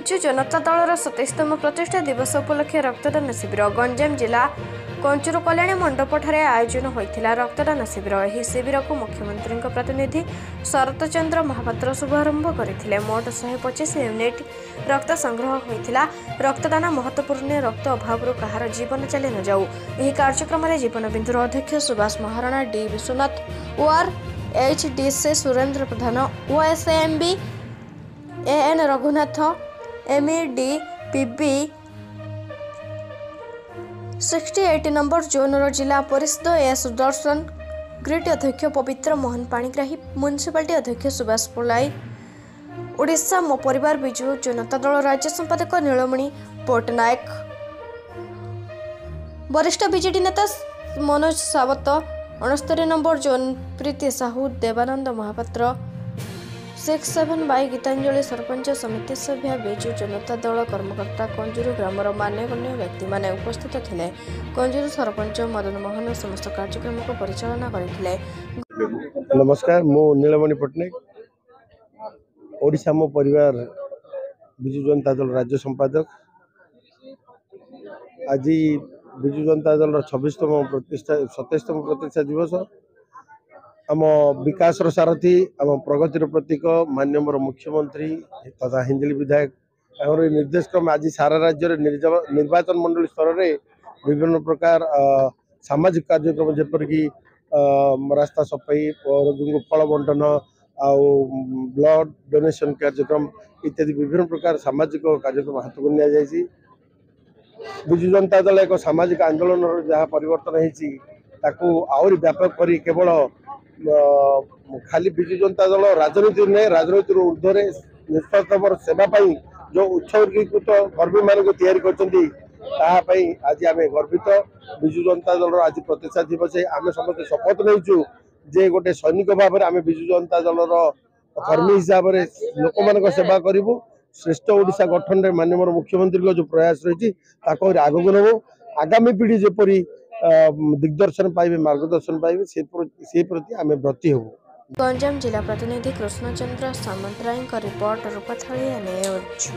विजु जनता दलर 27तम प्रतिष्ठा दिवस उपलक्षे रक्तदान शिविर गंजाम जिला कंचूर कल्याणी मंडपठारे आयोजन होता रक्तदान शिविर। यह शिविर को मुख्यमंत्री प्रतिनिधि शरत चंद्र महापात्र शुभारंभ करते। मोट 125 यूनिट रक्त संग्रह होता। रक्तदान महत्वपूर्ण। रक्त अभाव कहार जीवन चली न जाऊ। यह कार्यक्रम में जीवन बिंदुर अध्यक्ष Subhash Maharana, D Vishwanath, OR HDC Surendra Pradhan, OSMB AN Raghunath, एमईडी पीबी 68 नंबर जोनर जिला परिषद एस सुदर्शन, ग्रिड अध्यक्ष पवित्र मोहन पाणिग्राही, म्युनिसिपालिटी अध्यक्ष सुभाष पोलाई, ओडिशा मो परिवार विजु जनता दल राज्य संपादक नीलमणि पट्टनायक, वरिष्ठ बीजेडी नेता मनोज सावत, 69 नंबर जोन प्रीति साहू, देवानंद महापात्र, 67 बाई गीतांजलि सरपंच समिति सभ्य बिजु जनता दल कर्मकर्ता कंजूर ग्रामर मान्यगण्य व्यक्ति माने उपस्थित थे। कंजूर सरपंच मदन मोहन समस्त कार्यक्रम को परिचालना करथिले। नमस्कार, मो नीलमणि पट्टनायक, ओडिशा मो परिवार बिजु जनता दल राज्य संपादक। आज बिजु जनता दल 27तम प्रतिष्ठा दिवस। आम विकास सारथी, आम प्रगतिर प्रतीक माननीय मुख्यमंत्री तथा हिंजिली विधायक निर्देश क्रम आज सारा राज्य निर्वाचन मंडल स्तर में विभिन्न प्रकार सामाजिक कार्यक्रम जेपरिक रास्ता सफाई, रोगी फल बंटन, ब्लड डोनेशन कार्यक्रम इत्यादि विभिन्न प्रकार सामाजिक कार्यक्रम हाथ को नि बिजु जनता दल एक सामाजिक आंदोलन जहाँ परिवर्तन होती आहरी व्यापक कर केवल खाली बिजु जनता दल राजनीति नहीं, राजनीति ऊर्ध्वे निस्वार्थपर सेवा जो उत्सर्गीकृत कर्मी मान तैयारी कर आज आम गर्वित। बिजु जनता दल आज प्रतिष्ठा दिवस आम समस्त शपथ नहीं जे गोटे सैनिक भाव में आम बिजु जनता दल कर्मी हिसाब से लोक मान सेवा करूँ। श्रेष्ठ ओडिशा गठन में माननीय मुख्यमंत्री जो प्रयास रही आगक नब आगामी पीढ़ी जपरी दिग्दर्शन पाइबे, मार्गदर्शन पाइबे से प्रति आम ब्रती हबु। गंजाम जिला प्रतिनिधि कृष्णचंद्र सामंतराय रिपोर्ट रूपथाली न्यूज।